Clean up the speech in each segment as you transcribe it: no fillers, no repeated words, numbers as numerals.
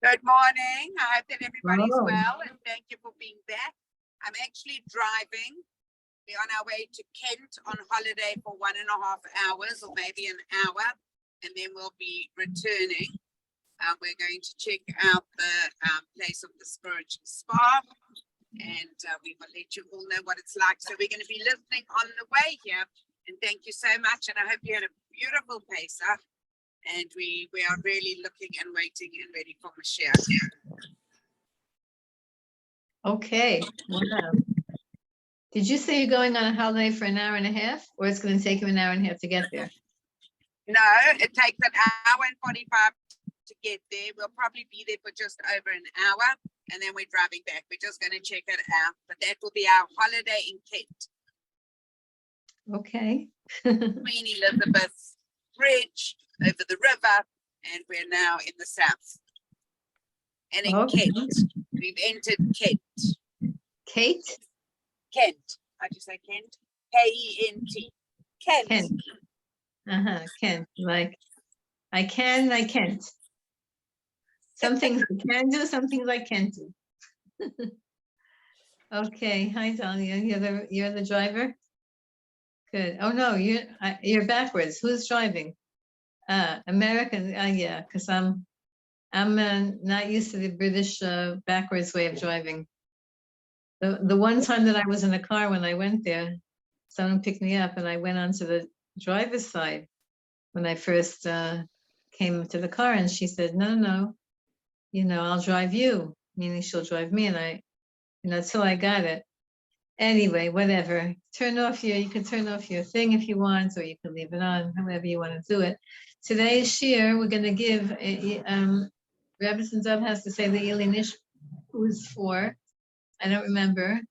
Good morning. I hope that everybody's Oh. well, and thank you for being back. I'm actually driving. We're on our way to Kent on holiday for 1.5 hours or maybe an hour, and then we'll be returning. We're going to check out the place of the spiritual spa, and we will let you all know what it's like. So we're going to be listening on the way here, and thank you so much, and I hope you had a beautiful Pesach. And we are really looking and waiting and ready for Mashiach. Okay. Wow. Did you say you're going on a holiday for an hour and a half, or it's going to take you an hour and a half to get there? No, it takes an hour and 45 to get there. We'll probably be there for just over an hour, and then we're driving back. We're just going to check it out. But that will be our holiday in Kent. Okay. Queen Elizabeth Bridge over the river, and we're now in the south. And in Kent, we've entered Kent. Kate? Kent. How'd you say Kent? K-E-N-T. Kent. Kent. Kent. Like, I can't. Some things I can do, some things I can't do. Okay. Hi, Dahlia. You're the driver? Good. Oh, no, you're backwards. Who's driving? American, yeah, because I'm not used to the British backwards way of driving. The one time that I was in a car when I went there, someone picked me up and I went onto the driver's side when I first came to the car, and she said, no, I'll drive you, meaning she'll drive me, and I, till I got it. Anyway, whatever. You can turn off your thing if you want, or you can leave it on, however you want to do it. Today's shir, we're going to give, Rebbetzin Dov has to say the Elinish, who's for. I don't remember,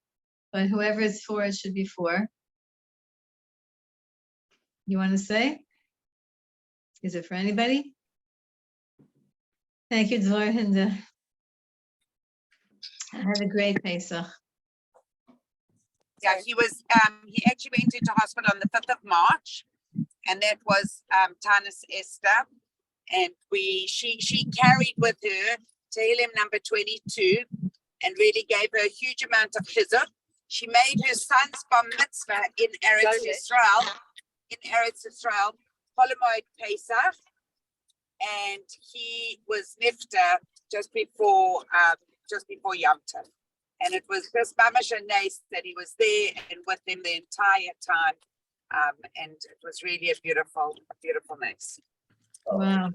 but whoever it's for, it should be for. You want to say? Is it for anybody? Thank you, Devorah, Hinda. I had a great Pesach. Yeah, he actually went into hospital on the 5th of March, and that was Tanis Esther, and she carried with her Tehillim number 22, and really gave her a huge amount of chizuk. She made her son's bar mitzvah in Eretz Yisrael, Holomoid Pesach, and he was nifta just before Yom Tov. And it was just mamash and nice that he was there and with them the entire time. And it was really a beautiful nice. Wow.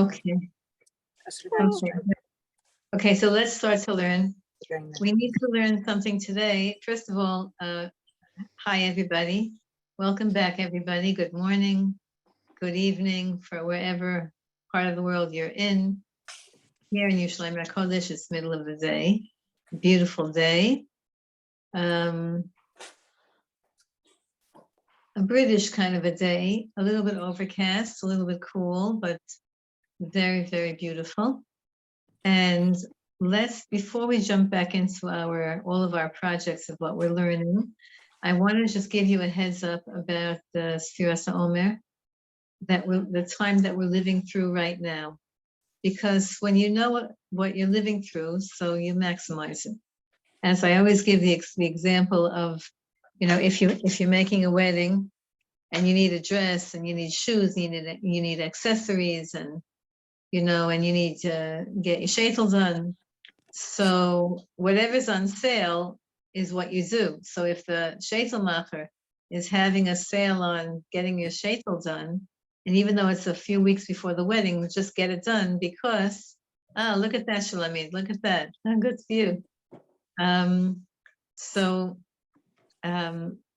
Okay. Okay, so let's start to learn. We need to learn something today. First of all, hi, everybody. Welcome back, everybody. Good morning. Good evening for wherever part of the world you're in. Here in Yerushalayim HaKodesh, it's middle of the day. Beautiful day. A British kind of a day, a little bit overcast, a little bit cool, but very, very beautiful. And before we jump back into all of our projects of what we're learning, I want to just give you a heads up about the Sefiras HaOmer, the time that we're living through right now. Because when you know what you're living through, so you maximize it. As I always give the example of, if you're making a wedding and you need a dress and you need shoes, you need accessories, and and you need to get your sheitel done. So whatever's on sale is what you do. So if the sheitel macher is having a sale on getting your sheitel done, and even though it's a few weeks before the wedding, just get it done because, look at that, Shulamit, look at that. Oh, good for you.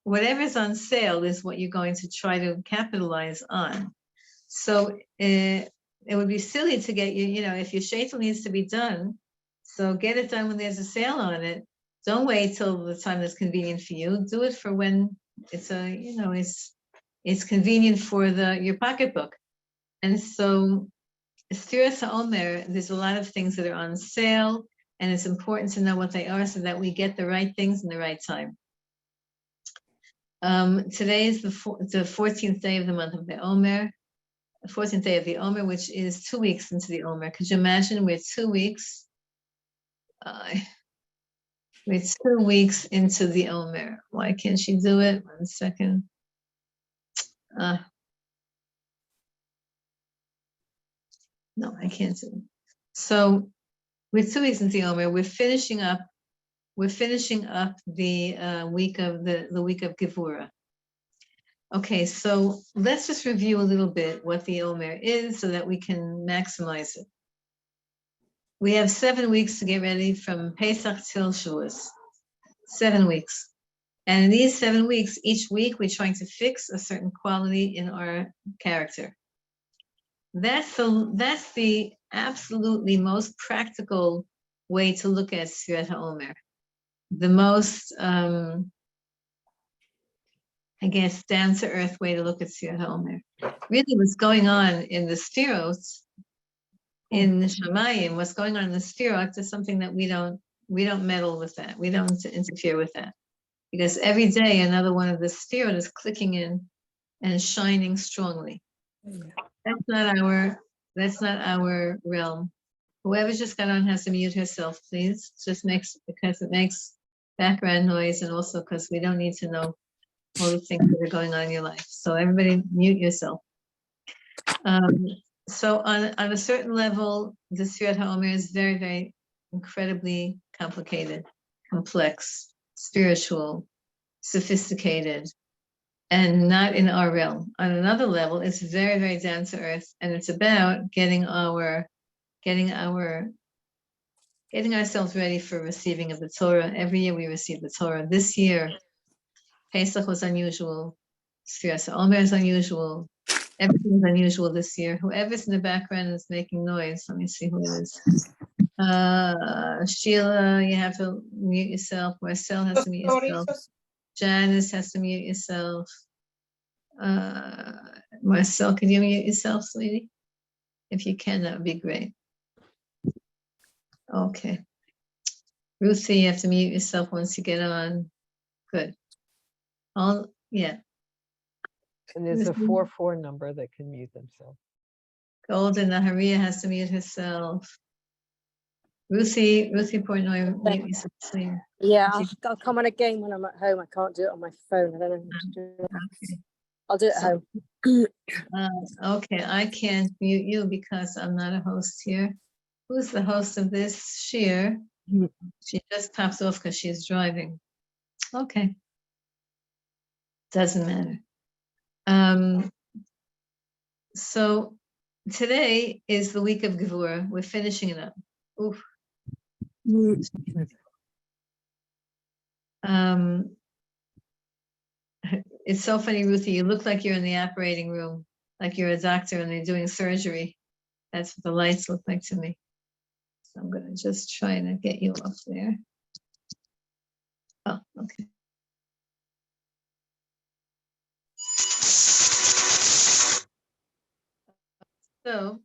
Whatever's on sale is what you're going to try to capitalize on. So it would be silly to get if your sheitel needs to be done, so get it done when there's a sale on it. Don't wait till the time that's convenient for you. Do it for when it's it's convenient for your pocketbook. And so Sefiras HaOmer, there's a lot of things that are on sale, and it's important to know what they are so that we get the right things in the right time. Today is the 14th day of the month of the HaOmer, the 14th day of the HaOmer, which is 2 weeks into the HaOmer. Could you imagine we're 2 weeks? We're 2 weeks into the HaOmer. Why can't she do it? 1 second. No, I can't do it. So we're 2 weeks into the HaOmer. We're finishing up the week of the week of Devorah. Okay, so let's just review a little bit what the HaOmer is so that we can maximize it. We have 7 weeks to get ready from Pesach till Shavuos. 7 weeks. And in these 7 weeks, each week we're trying to fix a certain quality in our character. That's the absolutely most practical way to look at Sefiras HaOmer. The most, I guess, down-to-earth way to look at Sefiras HaOmer. Really, what's going on in the Sefiros, in the Shamayim, what's going on in the Sefirot is something that we don't meddle with that. We don't interfere with that. Because every day another one of the Sefirot is clicking in and shining strongly. That's not our realm. Whoever just got on has to mute herself, please. Because it makes background noise, and also because we don't need to know all the things that are going on in your life. So everybody mute yourself. So on a certain level, the Sefiras HaOmer is very, very incredibly complicated, complex, spiritual, sophisticated, and not in our realm. On another level, it's very, very down to earth, and it's about getting ourselves ready for receiving of the Torah. Every year we receive the Torah. This year, Pesach was unusual. Sefiras HaOmer is unusual. Everything is unusual this year. Whoever's in the background is making noise. Let me see who it is. Sheila, you have to mute yourself. Marcel has to mute yourself. Janice has to mute yourself. Marcel, can you mute yourself, sweetie? If you can, that would be great. Okay. Ruthie, you have to mute yourself once you get on. Good. Yeah. And there's a 44 number that can mute themselves. Golden Naharia has to mute herself. Ruthie Portnoy, mute yourself, please. Yeah, I'll come on again when I'm at home. I can't do it on my phone. I don't know how to do it. Okay. I'll do it at home. Okay, I can't mute you because I'm not a host here. Who's the host of this share? She just pops off because she's driving. Okay. Doesn't matter. So today is the week of Devorah. We're finishing it up. Oof. It's so funny, Ruthie, you look like you're in the operating room, like you're a doctor and they're doing surgery. That's what the lights look like to me. So I'm going to just try to get you up there. Oh, okay. So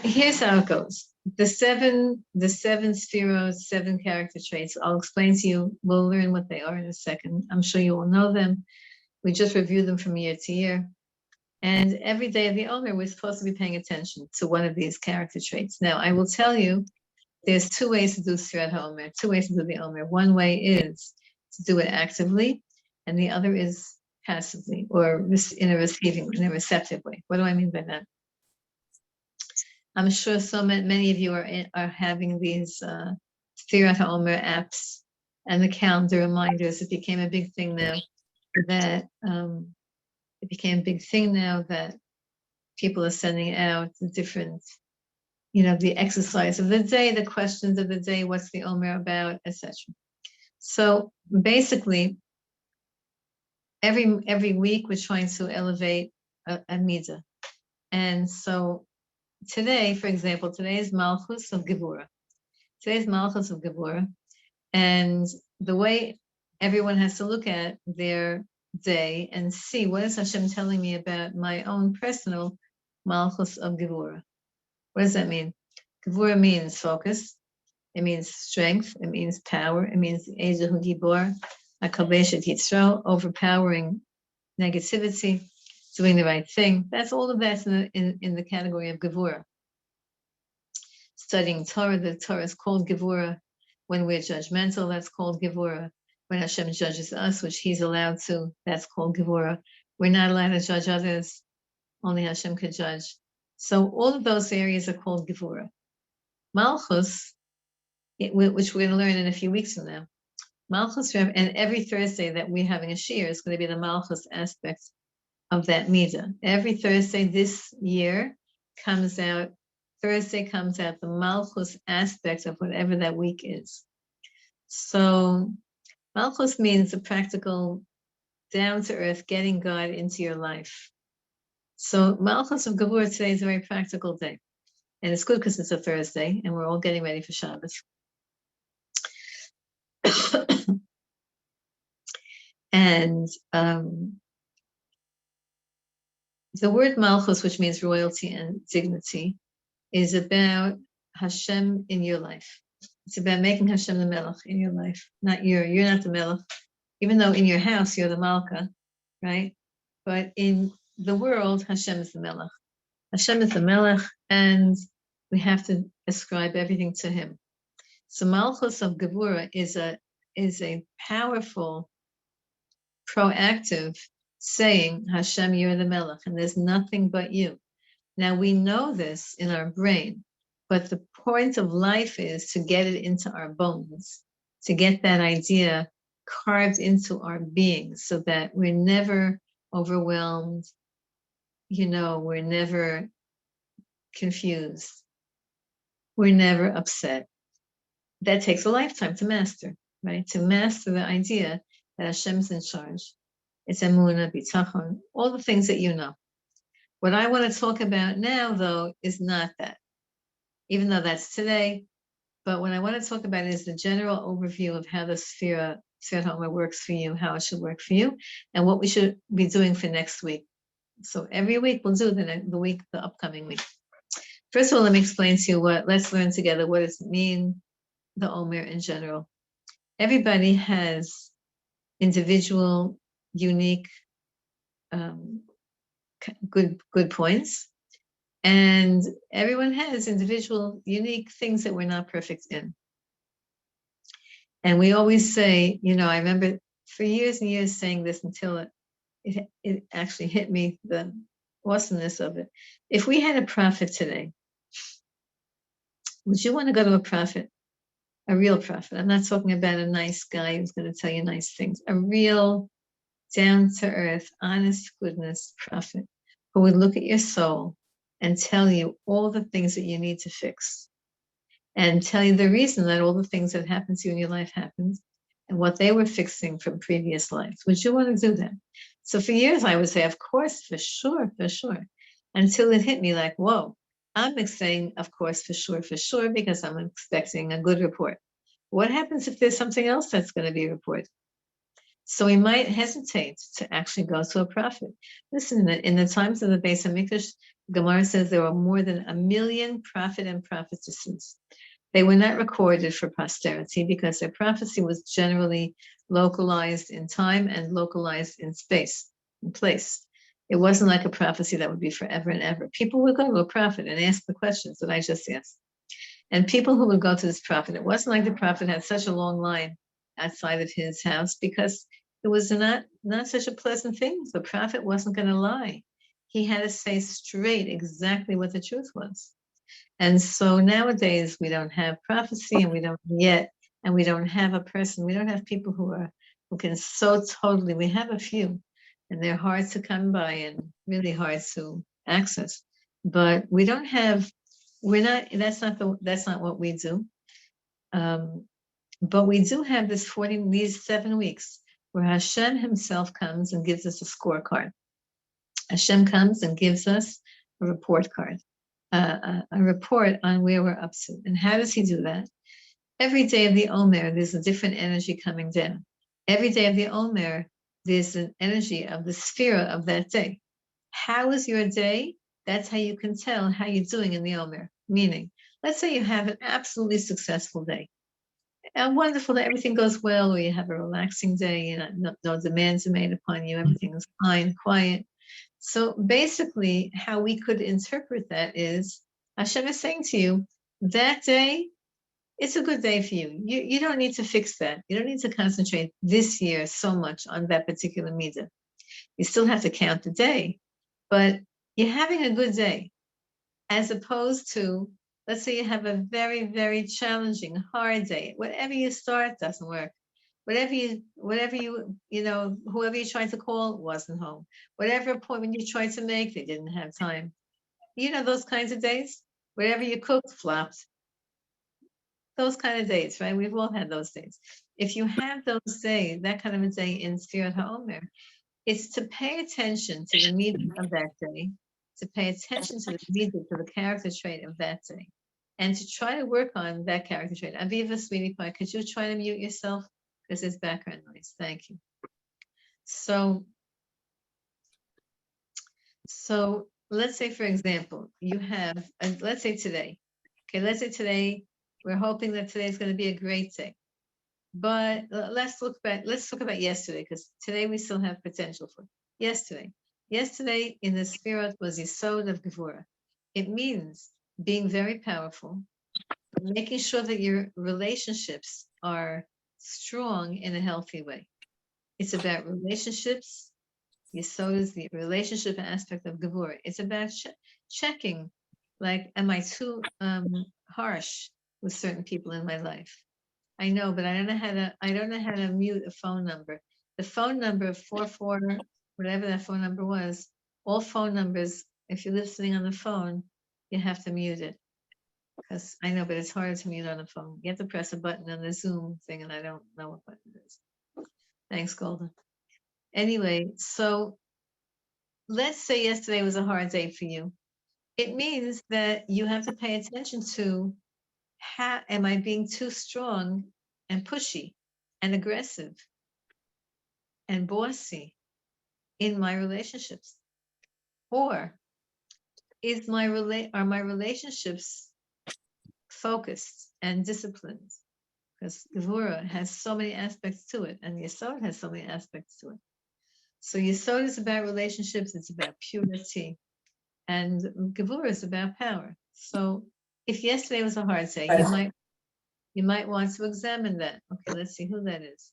here's how it goes. The seven Sefiros, 7 character traits. I'll explain to you. We'll learn what they are in a second. I'm sure you will know them. We just review them from year to year. And every day of the HaOmer, we're supposed to be paying attention to one of these character traits. Now, I will tell you, there's 2 ways to do Sefiras HaOmer, 2 ways to do the HaOmer. One way is to do it actively, and the other is passively, or in a receptive way. What do I mean by that? I'm sure so many of you are having these Sefiras HaOmer apps and the calendar reminders. It became a big thing now that people are sending out the different, the exercise of the day, the questions of the day, what's the HaOmer about, etc. So basically, every week we're trying to elevate a midah. And so today, for example, today is Malchus of Devorah. Today's Malchus of Devorah. And the way everyone has to look at their day and see, what is Hashem telling me about my own personal Malchus of Devorah? What does that mean? Devorah means focus. It means strength. It means power. It means Ezehu Gibor. Akabeshet Yitzro, overpowering negativity, doing the right thing. That's all of that's in the category of Devorah. Studying Torah, the Torah is called Devorah. When we're judgmental, that's called Devorah. When Hashem judges us, which He's allowed to, that's called Devorah. We're not allowed to judge others. Only Hashem could judge. So all of those areas are called Devorah. Malchus, which we're going to learn in a few weeks from now. Malchus, and every Thursday that we're having a shiur is going to be the Malchus aspect of that midah. Every Thursday this year Thursday comes out the Malchus aspect of whatever that week is. So Malchus means the practical, down-to-earth, getting God into your life. So Malchus of Devorah today is a very practical day. And it's good because it's a Thursday and we're all getting ready for Shabbos. And the word Malchus, which means royalty and dignity, is about Hashem in your life. It's about making Hashem the Melech in your life. You're not the Melech, even though in your house you're the Malka, right? But in the world, Hashem is the Melech. Hashem is the Melech, and we have to ascribe everything to Him. So Malchus of Devorah is a powerful, proactive saying, Hashem, you're the Melech, and there's nothing but you. Now we know this in our brain, but the point of life is to get it into our bones, to get that idea carved into our being so that we're never overwhelmed, we're never confused, we're never upset. That takes a lifetime to master, right? To master the idea that Hashem's in charge. It's emunah, bitachon, all the things that you know. What I want to talk about now, though, is not that, even though that's today. But what I want to talk about is the general overview of how the Sefiras HaOmer works for you, how it should work for you, and what we should be doing for next week. So every week we'll do the upcoming week. First of all, let me explain to you let's learn together what does it mean, the Omer in general. Everybody has individual, unique, good points, and everyone has individual, unique things that we're not perfect in. And we always say, I remember for years and years saying this until it actually hit me, the awesomeness of it. If we had a prophet today, would you want to go to a prophet? A real prophet. I'm not talking about a nice guy who's going to tell you nice things. A real, down-to-earth, honest goodness prophet who would look at your soul and tell you all the things that you need to fix and tell you the reason that all the things that happened to you in your life happened and what they were fixing from previous lives. Would you want to do that? So for years I would say, of course, for sure, until it hit me like, whoa, I'm saying, of course, for sure, because I'm expecting a good report. What happens if there's something else that's going to be reported? So we might hesitate to actually go to a prophet. Listen, in the times of the Beis HaMikdash, Gemara says there were more than 1 million prophet and prophetesses. They were not recorded for posterity because their prophecy was generally localized in time and localized in space, in place. It wasn't like a prophecy that would be forever and ever. People would go to a prophet and ask the questions that I just asked. And people who would go to this prophet, it wasn't like the prophet had such a long line outside of his house because it was not such a pleasant thing. The prophet wasn't going to lie. He had to say straight exactly what the truth was. And so nowadays we don't have prophecy and we don't have a person, we don't have people who can so totally, we have a few and they're hard to come by and really hard to access. But we don't have, that's not what we do. But we do have these 7 weeks where Hashem himself comes and gives us a scorecard. Hashem comes and gives us a report card, a report on where we're up to. And how does he do that? Every day of the Omer, there's a different energy coming down. Every day of the Omer, there's an energy of the Sefira of that day. How is your day? That's how you can tell how you're doing in the Omer. Meaning, let's say you have an absolutely successful day. And wonderful that everything goes well, or you have a relaxing day, and no demands are made upon you. Everything is fine, quiet. So basically, how we could interpret that is Hashem is saying to you, that day, it's a good day for you. You don't need to fix that. You don't need to concentrate this year so much on that particular midah. You still have to count the day, but you're having a good day, as opposed to, let's say you have a very, very challenging, hard day. Whatever you start doesn't work. Whatever you, whoever you tried to call wasn't home. Whatever appointment you tried to make, they didn't have time. You know, those kinds of days. Whatever you cooked flopped. Those kind of days, right? We've all had those days. If you have those days, that kind of a day in Spirit HaOmer, it's to pay attention to the meaning of that day, to pay attention to the meaning, to the character trait of that day, and to try to work on that character trait. Aviva, sweetie pie, could you try to mute yourself? Because there's background noise. Thank you. So let's say, for example, you have, let's say today. Okay, let's say today, we're hoping that today is going to be a great day. But let's talk about yesterday, because today we still have potential for yesterday. Yesterday in the Sefiras was Yesod of Devorah. It means being very powerful, making sure that your relationships are strong in a healthy way. It's about relationships. Yesod is the relationship aspect of Devorah. It's about checking, like, am I too harsh with certain people in my life? I know, but I don't know how to mute a phone number. The phone number 44, whatever that phone number was, all phone numbers, if you're listening on the phone, you have to mute it. Because I know, but it's harder to mute on the phone. You have to press a button on the Zoom thing, and I don't know what button it is. Thanks, Golden. Anyway, so let's say yesterday was a hard day for you. It means that you have to pay attention to, how am I being too strong and pushy and aggressive and bossy in my relationships? Or are my relationships focused and disciplined? Because Devorah has so many aspects to it, and Yesod has so many aspects to it. So Yesod is about relationships, it's about purity, and Devorah is about power. So if yesterday was a hard day, you might want to examine that. Okay, let's see who that is.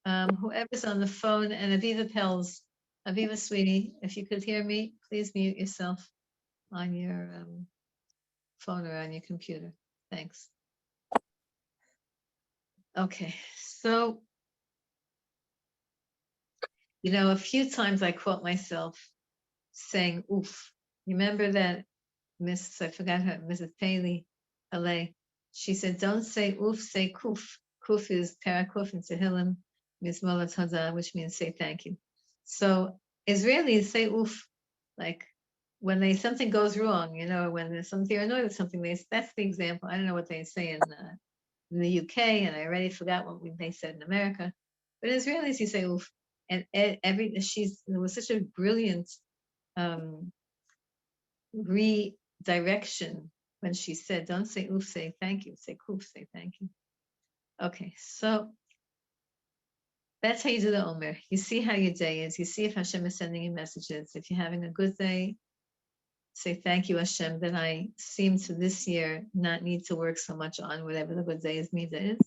Whoever's on the phone, and Aviva Pels, Aviva, sweetie, if you could hear me, please mute yourself on your phone or on your computer. Thanks. Okay, so, a few times I caught myself saying, oof. You remember that I forgot her, Mrs. Paley, LA. She said, don't say oof, say kuf. Kuf is parakuf in Tehillim, Mizmola Todah, which means say thank you. So Israelis say oof, like when something goes wrong, when there's something, they're annoyed with something, that's the example. I don't know what they say in the UK, and I already forgot what they said in America. But Israelis, you say oof. And it was such a brilliant redirection when she said, don't say oof, say thank you, say kuf, say thank you. Okay, so that's how you do the Omer. You see how your day is. You see if Hashem is sending you messages. If you're having a good day, say thank you, Hashem, that I seem to this year not need to work so much on whatever the good day is, Mida is.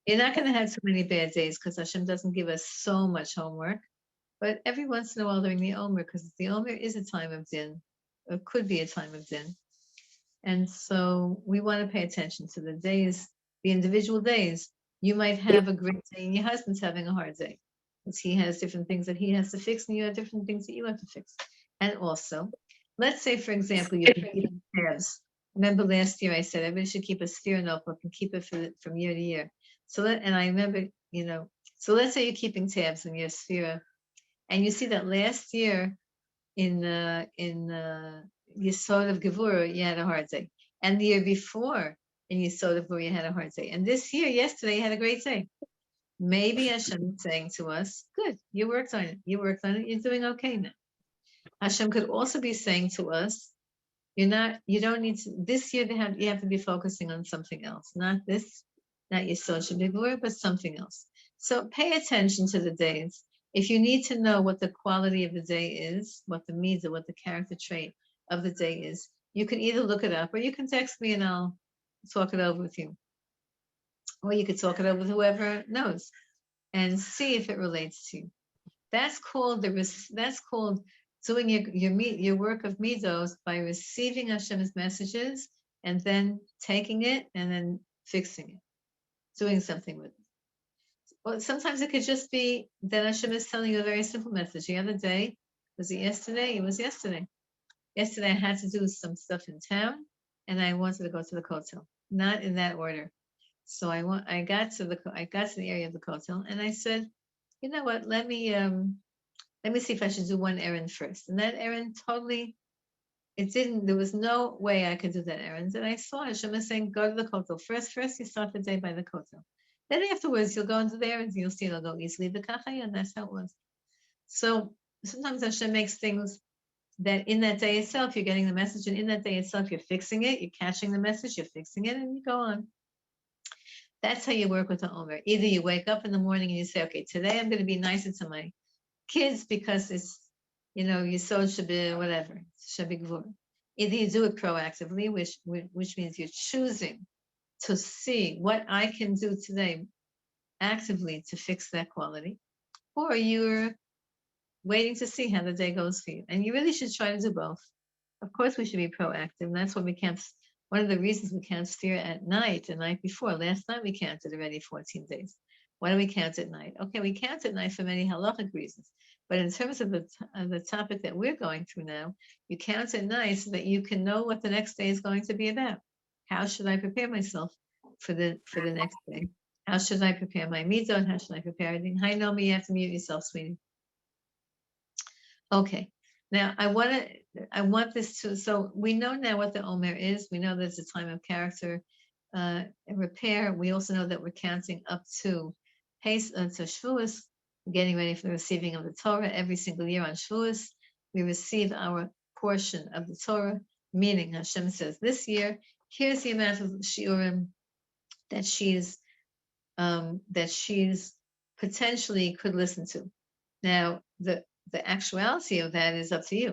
You're not going to have too many bad days because Hashem doesn't give us so much homework. But every once in a while during the Omer, because the Omer is a time of din, or could be a time of din. And so we want to pay attention to the days, the individual days. You might have a great day and your husband's having a hard day because he has different things that he has to fix and you have different things that you have to fix. And also, let's say, for example, you're keeping tabs. Remember last year I said everybody should keep a Sefiras notebook and keep it from year to year. And I remember, so let's say you're keeping tabs in your Sefiras, and you see that last year in Yesod of Devorah, you had a hard day. And the year before in Yesod of Devorah, you had a hard day. And this year, yesterday, you had a great day. Maybe Hashem is saying to us, good, you worked on it. You worked on it. You're doing okay now. Hashem could also be saying to us, you don't need to, this year you have to be focusing on something else, not this. not Yesod Shabigvura, but something else. So pay attention to the days. If you need to know what the quality of the day is, what the mitzvah, what the character trait of the day is, you can either look it up or you can text me and I'll talk it over with you. Or you could talk it over with whoever knows and see if it relates to you. That's called doing your work of midos by receiving Hashem's messages and then taking it and then fixing it, doing something with it. Well, sometimes it could just be that Hashem is telling you a very simple message. The other day, was it yesterday? It was yesterday. Yesterday I had to do some stuff in town and I wanted to go to the hotel. Not in that order. So I got to the area of the hotel and I said, you know what, let me see if I should do one errand first. And that errand there was no way I could do that errand. And I saw Hashem saying, go to the hotel. First you start the day by the hotel. Then afterwards, you'll go into the errands and you'll see it'll go easily. The kachaya, and that's how it was. So sometimes Hashem makes things that in that day itself, you're getting the message, and in that day itself, you're fixing it, you're catching the message, you're fixing it, and you go on. That's how you work with HaOmer. Either you wake up in the morning and you say, okay, today I'm going to be nicer to my kids because it's, Yesod Shabbat, whatever, Shabbat Gvura. Either you do it proactively, which means you're choosing to see what I can do today actively to fix that quality, or you're waiting to see how the day goes for you. And you really should try to do both. Of course, we should be proactive. And that's why one of the reasons we can't steer at night, the night before. Last night we counted already 14 days. Why do we count at night? Okay, we count at night for many halachic reasons. But in terms of the topic that we're going through now, you count at night so that you can know what the next day is going to be about. How should I prepare myself for the next day? How should I prepare my mitzvot? How should I prepare everything? Hi, Naomi, you have to mute yourself, sweetie. Okay, now I want this to, so we know now what the Omer is. We know that it's a time of character repair. We also know that we're counting up to Shavuos, getting ready for the receiving of the Torah. Every single year on Shavuos, we receive our portion of the Torah, meaning Hashem says, this year, here's the amount of shiurim that she's potentially could listen to. Now, the actuality of that is up to you.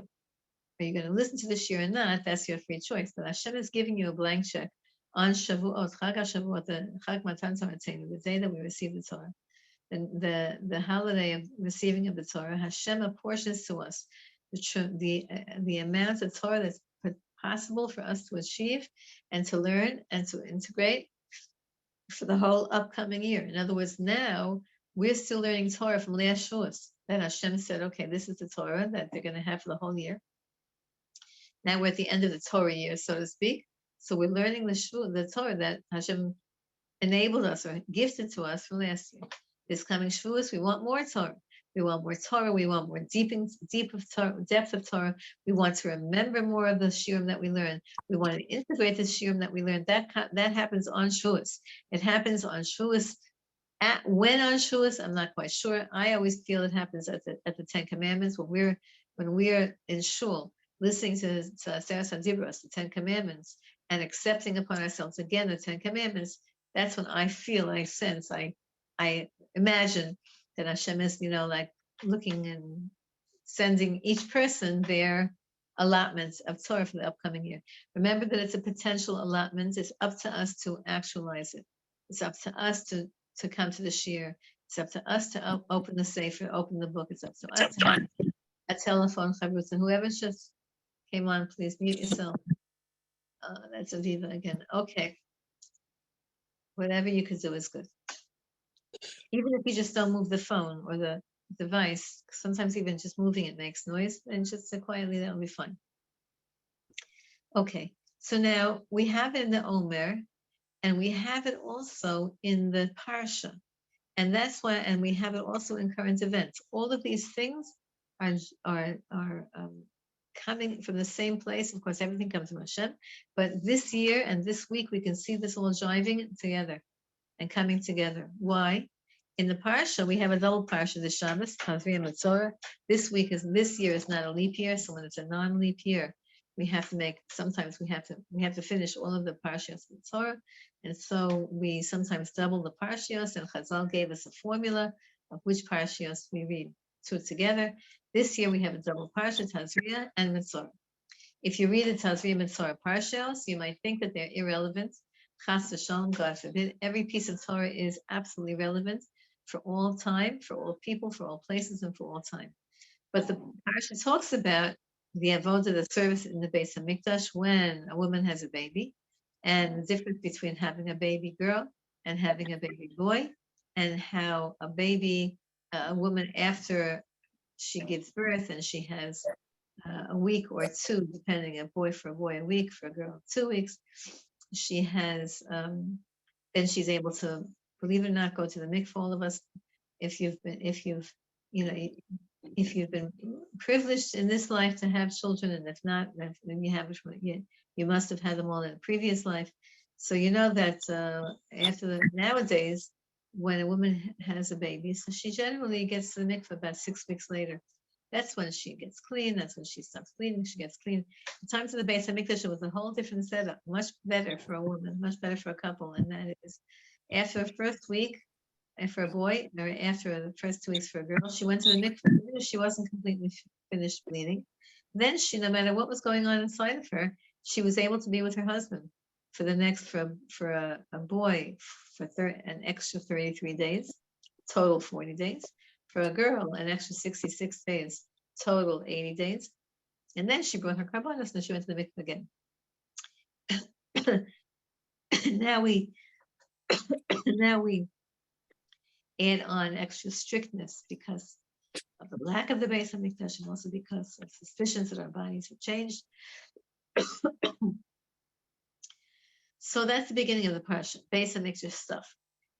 Are you going to listen to the shiur or not? That's your free choice. But Hashem is giving you a blank check on Shavuot, Chag HaShavuot, the Chag Matan Torah, the day that we receive the Torah, the holiday of receiving of the Torah. Hashem apportions to us the amount of Torah that's possible for us to achieve and to learn and to integrate for the whole upcoming year. In other words, now we're still learning Torah from last Shavuos. Then Hashem said, okay, this is the Torah that they're going to have for the whole year. Now we're at the end of the Torah year, so to speak. So we're learning the Torah that Hashem enabled us or gifted to us from last year. This coming Shavuos, we want more Torah. We want more Torah. We want more depth of Torah. We want to remember more of the shiurim that we learn. We want to integrate the shiurim that we learn. That happens on Shavuos. It happens on Shavuos. When on Shavuos, I'm not quite sure. I always feel it happens at the Ten Commandments when we're in shul listening to Sefiras Devorah, the Ten Commandments, and accepting upon ourselves again the Ten Commandments. That's when I feel, I sense, I imagine that Hashem is, like looking and sending each person their allotments of Torah for the upcoming year. Remember that it's a potential allotment. It's up to us to actualize it. It's up to us to come to the shiur. It's up to us to open the sefer, open the book. It's up to us to have a telephone. And whoever just came on, please mute yourself. That's Aviva again. Okay. Whatever you could do is good. Even if you just don't move the phone or the device, sometimes even just moving it makes noise, and just quietly, that'll be fine. Okay, so now we have it in the Omer, and we have it also in the Parsha, and that's why, and we have it also in current events. All of these things are coming from the same place. Of course, everything comes from Hashem, but this year and this week we can see this all jiving together and coming together. Why? In the Parsha, we have a double Parsha, the Shabbos, Tazri and Matzorah. This year is not a leap year, so when it's a non-leap year, sometimes we have to finish all of the parshiyos in Torah, and so we sometimes double the parshiyos, and Chazal gave us a formula of which parshiyos we read two together. This year we have a double parsha, Tazria and Mitzvah. If you read the Tazria Mitzvah parshiyos, you might think that they're irrelevant. Chas v'shalom, God forbid. Every piece of Torah is absolutely relevant for all time, for all people, for all places, and for all time. But the parsha talks about the avodah, the service in the Beis Hamikdash when a woman has a baby, and the difference between having a baby girl and having a baby boy, and how a woman after she gives birth and she has a week or two, depending, a boy for a boy, a week, for a girl 2 weeks, she has then she's able to, believe it or not, go to the mikveh. All of us, if you've been privileged in this life to have children, and if not, then you must have had them all in a previous life. So you know that nowadays, when a woman has a baby, so she generally gets to the mikveh about 6 weeks later. That's when she gets clean. That's when she stops bleeding. She gets clean. The time to the Beis Hamikdash, it was a whole different setup, much better for a woman, much better for a couple, and that is after the first week. And for a boy, or after the first 2 weeks for a girl, she went to the mikveh. She wasn't completely finished bleeding. Then she, no matter what was going on inside of her, she was able to be with her husband for the next, for a boy, for an extra 33 days, total 40 days. For a girl, an extra 66 days, total 80 days. And then she brought her karbanos and she went to the mikveh again. now we add on extra strictness because of the lack of the Beis Hamikdash, and also because of suspicions that our bodies have changed. So that's the beginning of the parsha, Beis Hamikdash stuff.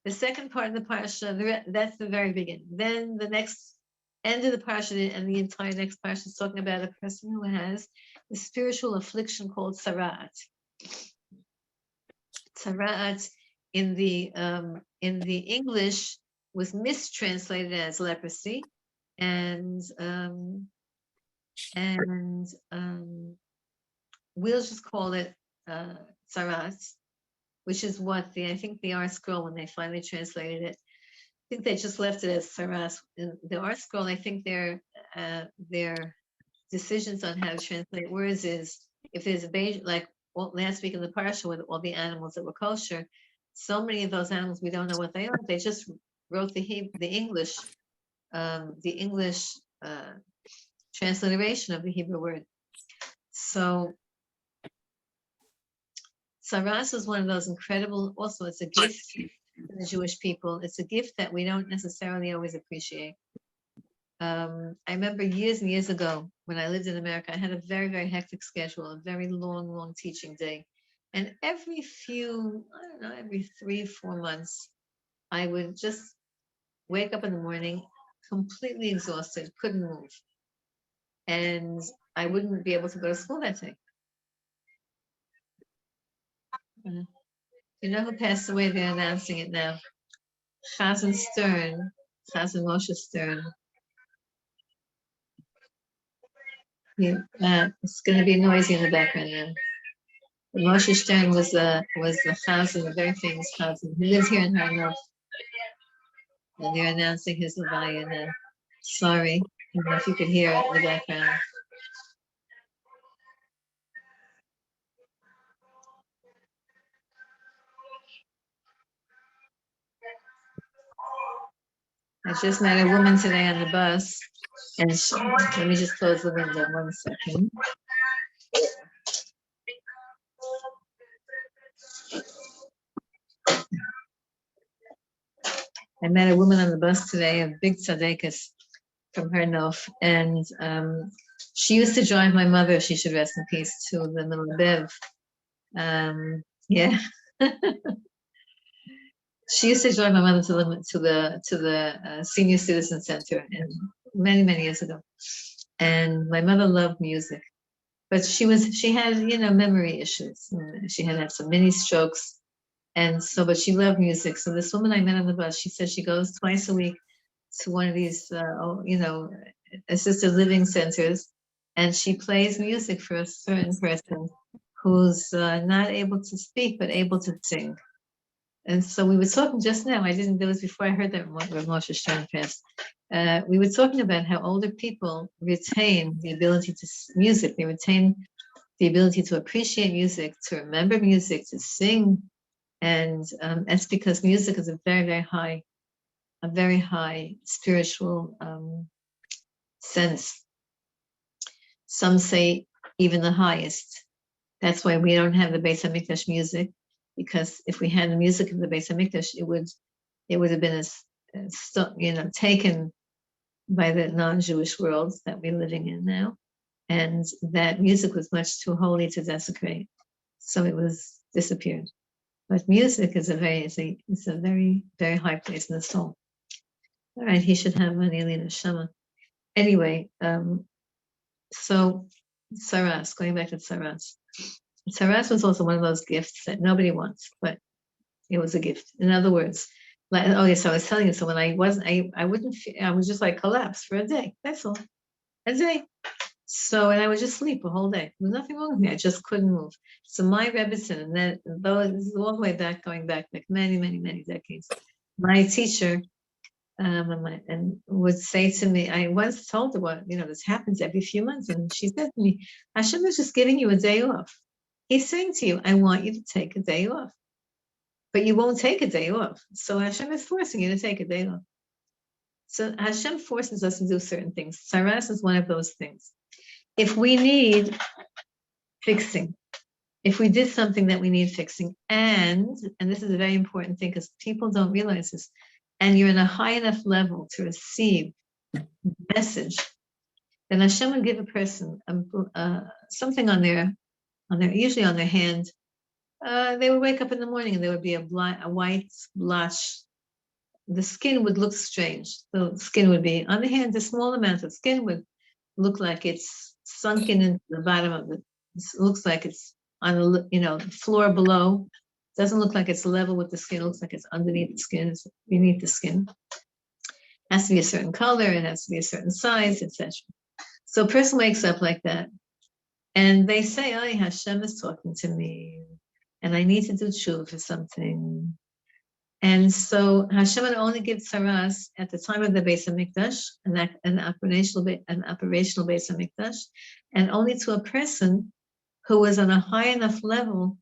The second part of the parsha, that's the very beginning. Then the next end of the parsha and the entire next parsha is talking about a person who has the spiritual affliction called tzara'at. Tzara'at in the English was mistranslated as leprosy, and we'll just call it tzara'at, which is what I think the Art Scroll, when they finally translated it, I think they just left it as Sefiras. In the Art Scroll, I think their decisions on how to translate words is, if there's a baby, like last week in the parsha with all the animals that were kosher, so many of those animals we don't know what they are. They just wrote the English transliteration of the Hebrew word. So Saras is one of those incredible, also it's a gift to the Jewish people. It's a gift that we don't necessarily always appreciate. I remember years and years ago when I lived in America, I had a very, very hectic schedule, a very long, long teaching day. And every 3-4 months, I would just wake up in the morning completely exhausted, couldn't move. And I wouldn't be able to go to school that day. You know who passed away? They're announcing it now. Chazan Moshe Stern. It's going to be noisy in the background now. Moshe Stern was the Chazan, a very famous Chazan. He lives here in Harnof. And they're announcing his Levaya now. Sorry, I don't know if you could hear it in the background. I just met a woman today on the bus, and let me just close the window 1 second. I met a woman on the bus today, a big tzaddikus from Harnof, and she used to drive my mother, she should rest in peace, to the Milabev. Yeah. She used to drive my mother to the senior citizen center, and many years ago. And my mother loved music, but she had memory issues. She had some mini strokes, and so, but she loved music. So this woman I met on the bus, she said she goes twice a week to one of these assisted living centers, and she plays music for a certain person who's not able to speak, but able to sing. And so we were talking just now, I didn't, that was before I heard that Moshe Stern passed. We were talking about how older people retain the ability to music, they retain the ability to appreciate music, to remember music, to sing. And that's because music is a very high spiritual sense. Some say even the highest. That's why we don't have the Beis HaMikdash music, because if we had the music of the Beis HaMikdash, it would have been taken by the non-Jewish world that we're living in now, and that music was much too holy to desecrate, so it was disappeared. But music is a very high place in the soul. All right, he should have an Elina Shama. Anyway, so Saras, going back to Saras. Saras was also one of those gifts that nobody wants, but it was a gift. In other words, like, oh yes, I was telling you, so when I was just like collapsed for a day. That's all, a day. So, and I would just sleep a whole day. There was nothing wrong with me. I just couldn't move. So my Rebbetzin, and then though this is all the way back, going back like many decades, my teacher, and would say to me, I once told her what, this happens every few months, and she said to me, Hashem is just giving you a day off. He's saying to you, I want you to take a day off. But you won't take a day off. So Hashem is forcing you to take a day off. So Hashem forces us to do certain things. Saras is one of those things. If we need fixing, if we did something that we need fixing, and this is a very important thing because people don't realize this, and you're in a high enough level to receive message, then Hashem would give a person something on their usually on their hand. They would wake up in the morning and there would be a white blotch. The skin would look strange. The skin would be on the hand. A small amount of skin would look like it's sunken into the bottom of it. It looks like it's on the floor below. Doesn't look like it's level with the skin. It looks like it's underneath the skin. It's beneath the skin. It has to be a certain color. It has to be a certain size, etc. So a person wakes up like that, and they say, "Oh, Hashem is talking to me, and I need to do tshuva for something." And so Hashem would only give saras at the time of the Beis HaMikdash, an operational Beis HaMikdash, and only to a person who was on a high enough level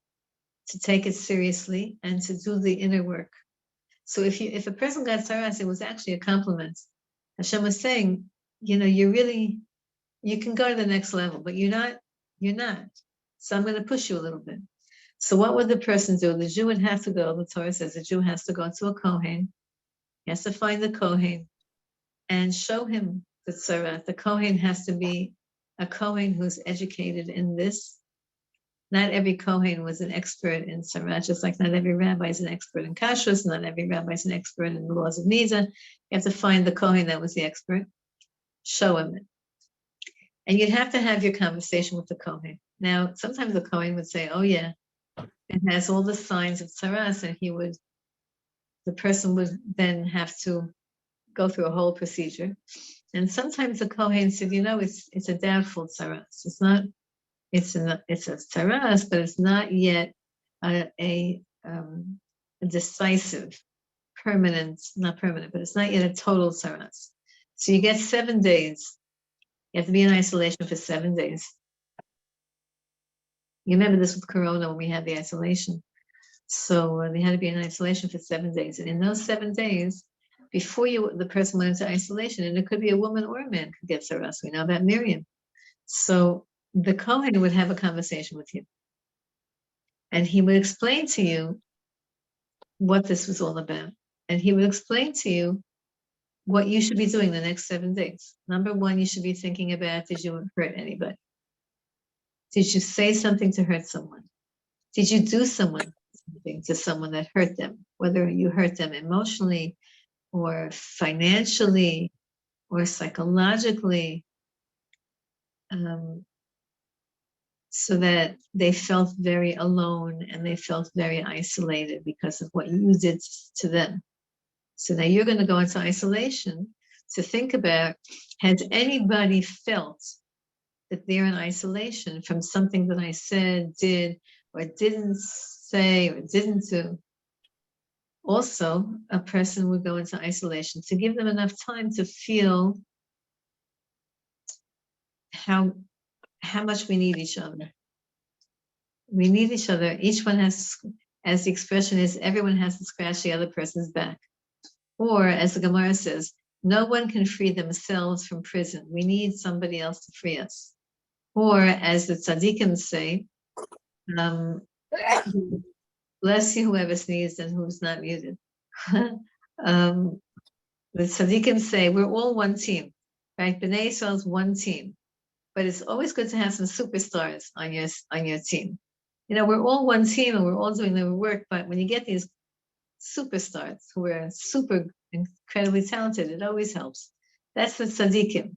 to take it seriously and to do the inner work. So if a person got saras, it was actually a compliment. Hashem was saying, you can go to the next level, but you're not. So I'm going to push you a little bit. So what would the person do? The Jew would have to go, the Torah says the Jew has to go to a Kohen. He has to find the Kohen and show him the tzara. The Kohen has to be a Kohen who's educated in this. Not every Kohen was an expert in tzara, just like not every rabbi is an expert in kashrus, not every rabbi is an expert in the laws of Nida. You have to find the Kohen that was the expert, show him it. And you'd have to have your conversation with the Kohen. Now, sometimes the Kohen would say, oh yeah, it has all the signs of tsaras, and the person would then have to go through a whole procedure. And sometimes the Kohen said, it's a doubtful tsaras. It's a tsaras, but it's not yet a decisive, not permanent, but it's not yet a total tsaras. So you get 7 days. You have to be in isolation for 7 days. You remember this with Corona when we had the isolation. So they had to be in isolation for 7 days. And in those 7 days, before the person went into isolation, and it could be a woman or a man could get saras. We know about Miriam. So the Kohen would have a conversation with you. And he would explain to you what this was all about. And he would explain to you what you should be doing the next 7 days. Number one, you should be thinking about, did you hurt anybody? Did you say something to hurt someone? Did you do something to someone that hurt them? Whether you hurt them emotionally or financially or psychologically, so that they felt very alone and they felt very isolated because of what you did to them. So now you're going to go into isolation to think about, has anybody felt that they're in isolation from something that I said, did, or didn't say, or didn't do. Also, a person would go into isolation to give them enough time to feel how much we need each other. We need each other. Each one has, as the expression is, everyone has to scratch the other person's back. Or, as the Gemara says, no one can free themselves from prison. We need somebody else to free us. Or, as the tzaddikim say, bless you whoever sneezed and who's not muted. The tzaddikim say, we're all one team, right? B'nai Yisrael is one team. But it's always good to have some superstars on your team. You know, we're all one team and we're all doing the work, but when you get these superstars who are super incredibly talented, it always helps. That's the tzaddikim.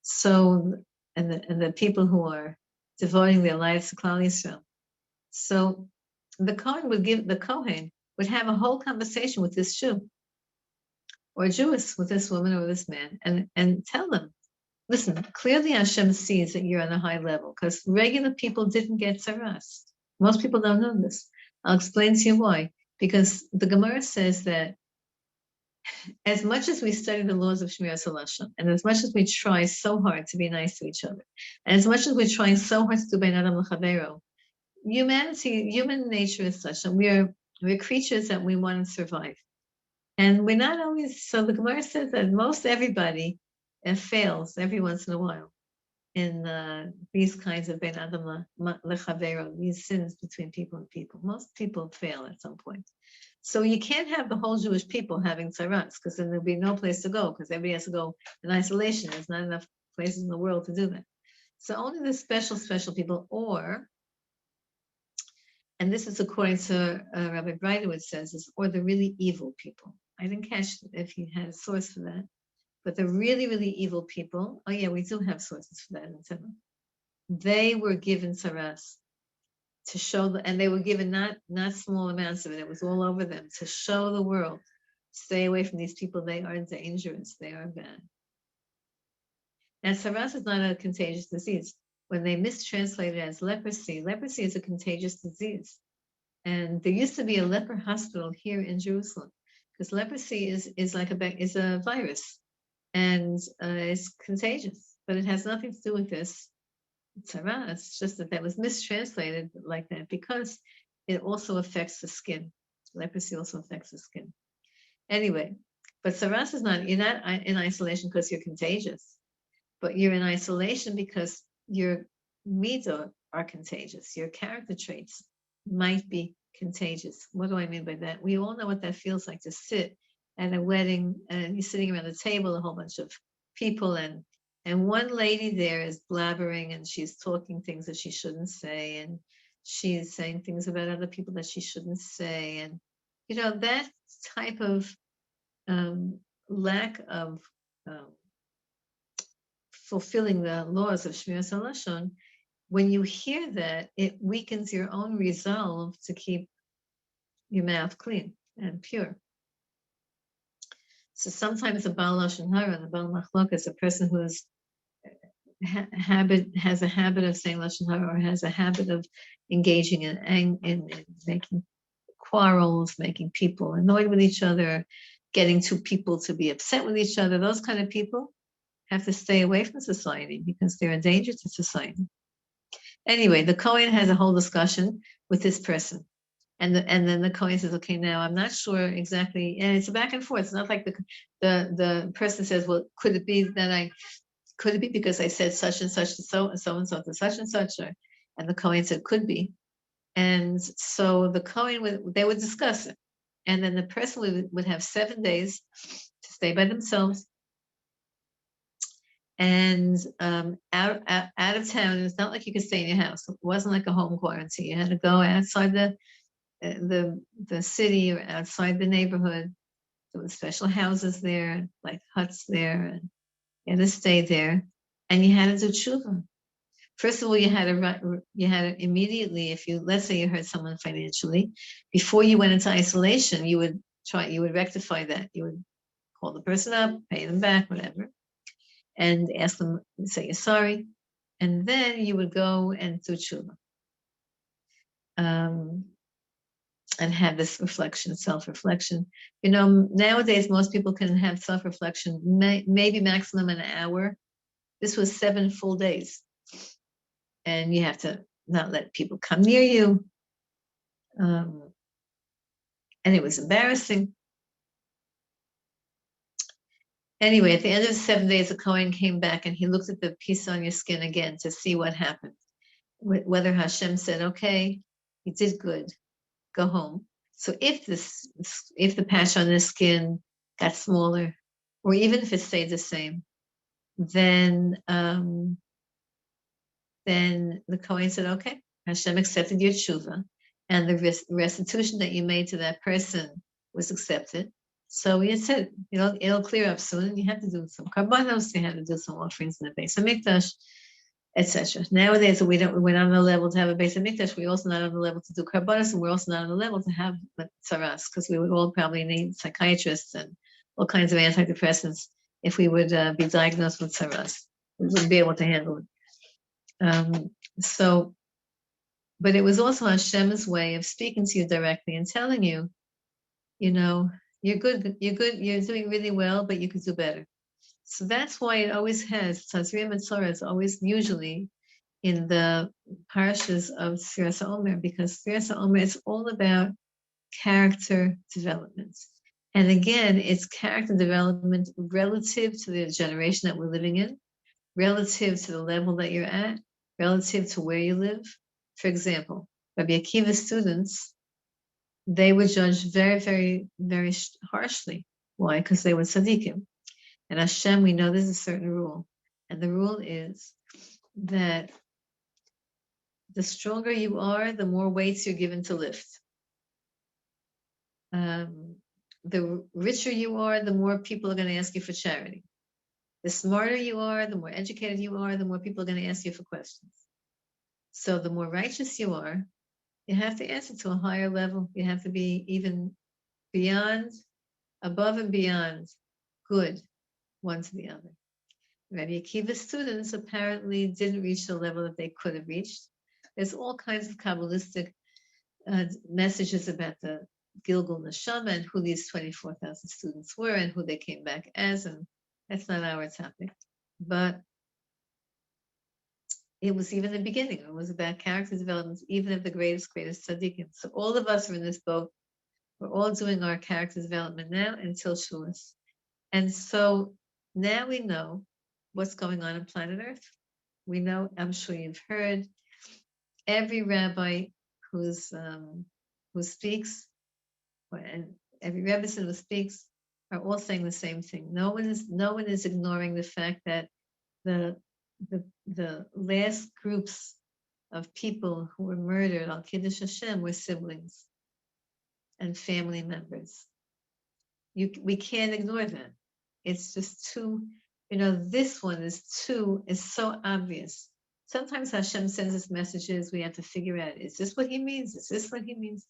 So, and the people who are devoting their lives to Klal Yisrael. So the Kohen would have a whole conversation with this Jew or Jewess, with this woman or this man, and tell them, listen, clearly Hashem sees that you're on a high level, because regular people didn't get Sefiras. Most people don't know this. I'll explain to you why. Because the Gemara says that as much as we study the laws of Shemiras Halashon, and as much as we try so hard to be nice to each other, and as much as we're trying so hard to do Ben Adam L'Chavero, human nature is such that we're creatures that we want to survive. And we're not always, so the Gemara says that most everybody fails every once in a while in these kinds of Ben Adam L'Chavero, these sins between people and people. Most people fail at some point. So you can't have the whole Jewish people having tzaras, because then there'll be no place to go, because everybody has to go in isolation. There's not enough places in the world to do that. So only the special people, and this is according to Rabbi Breitowitz says, or the really evil people. I didn't catch if he had a source for that. But the really, really evil people, oh yeah, we do have sources for that in Tanakh. They were given tzaras to show, and they were given not small amounts of it. It was all over them to show the world, stay away from these people. They are dangerous. They are bad. And tzaras is not a contagious disease. When they mistranslate it as leprosy is a contagious disease. And there used to be a leper hospital here in Jerusalem, because leprosy is a virus. And it's contagious, but it has nothing to do with this tzaras. It's just that was mistranslated like that because it also affects the skin. Leprosy also affects the skin. Anyway, but tzaras is not, you're not in isolation because you're contagious, but you're in isolation because your midah are contagious. Your character traits might be contagious. What do I mean by that? We all know what that feels like to sit at a wedding and you're sitting around the table, a whole bunch of people, and one lady there is blabbering and she's talking things that she shouldn't say, and she's saying things about other people that she shouldn't say, and you know, that type of lack of fulfilling the laws of Shemiras Halashon. When you hear that, it weakens your own resolve to keep your mouth clean and pure. So sometimes a Baal Lashon Hara and a Baal Machlok is a person who has a habit of saying Lashon Hara, or has a habit of engaging in making quarrels, making people annoyed with each other, getting two people to be upset with each other. Those kind of people have to stay away from society because they're a danger to society. Anyway, the Kohen has a whole discussion with this person. And then the Kohen says, okay, now I'm not sure exactly, and it's a back and forth. It's not like the person says, well, could it be because I said such and such to so and so to such and such, and the Kohen said could be. And so the Kohen they would discuss it. And then the person would have 7 days to stay by themselves. And out of town. It's not like you could stay in your house. It wasn't like a home quarantine. You had to go outside the city or outside the neighborhood. There were special houses there, like huts there, and you had to stay there. And you had to do tshuva. First of all, you had to immediately, let's say you hurt someone financially, before you went into isolation, you would rectify that. You would call the person up, pay them back, whatever, and ask them, say you're sorry. And then you would go and do tshuva. And have this reflection, self-reflection. You know, nowadays, most people can have self-reflection, maybe maximum an hour. This was 7 full days. And you have to not let people come near you. And it was embarrassing. Anyway, at the end of the 7 days, the Kohen came back and he looked at the piece on your skin again to see what happened. Whether Hashem said, okay, you did good, go home. So if the patch on the skin got smaller, or even if it stayed the same, then the Kohen said, okay, Hashem accepted your tshuva, and the restitution that you made to that person was accepted. So he said, it'll clear up soon. You have to do some karbanos, you have to do some offerings in the Beis HaMikdash, etc. Nowadays, we're not on the level to have a Beis HaMikdash. We're also not on the level to do karbanos, and we're also not on the level to have tzaras, because we would all probably need psychiatrists and all kinds of antidepressants if we would be diagnosed with tzaras. We wouldn't be able to handle it. But it was also Hashem's way of speaking to you directly and telling you, you're good, you're doing really well, but you could do better. So that's why it always has, Tazria Mitzvah is always usually in the parashas of Sefiras HaOmer, because Sefiras HaOmer is all about character development. And again, it's character development relative to the generation that we're living in, relative to the level that you're at, relative to where you live. For example, Rabbi Akiva's students, they were judged very, very, very harshly. Why? Because they were tzaddikim. And Hashem, we know there's a certain rule. And the rule is that the stronger you are, the more weights you're given to lift. The richer you are, the more people are going to ask you for charity. The smarter you are, the more educated you are, the more people are going to ask you for questions. So the more righteous you are, you have to answer to a higher level. You have to be even beyond, above and beyond good one to the other. Rabbi Akiva's students apparently didn't reach the level that they could have reached. There's all kinds of Kabbalistic messages about the Gilgul Neshama and who these 24,000 students were and who they came back as, and that's not our topic. But it was even the beginning. It was about character development, even of the greatest tzaddikim. So all of us are in this boat. We're all doing our character development now until Shulas. And so now we know what's going on planet Earth. We know, I'm sure you've heard, every rabbi who speaks, and every Rebbetzin who speaks, are all saying the same thing. No one is ignoring the fact that the last groups of people who were murdered on Kiddush Hashem were siblings and family members. We can't ignore that. It's just too, this one is so obvious. Sometimes Hashem sends us messages, we have to figure out, is this what he means? Is this what he means?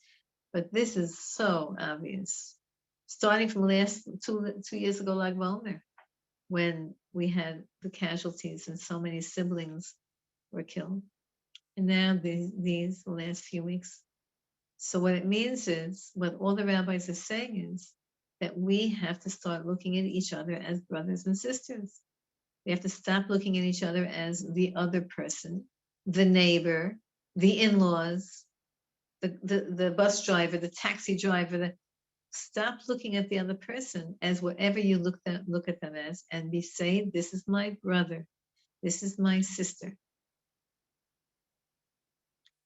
But this is so obvious. Starting from last 2 years ago, like HaOmer, when we had the casualties and so many siblings were killed. And now these the last few weeks. So what it means is, what all the rabbis are saying is that we have to start looking at each other as brothers and sisters. We have to stop looking at each other as the other person, the neighbor, the in-laws, the bus driver, the taxi driver. Stop looking at the other person as whatever you look at them as, and say, this is my brother, this is my sister.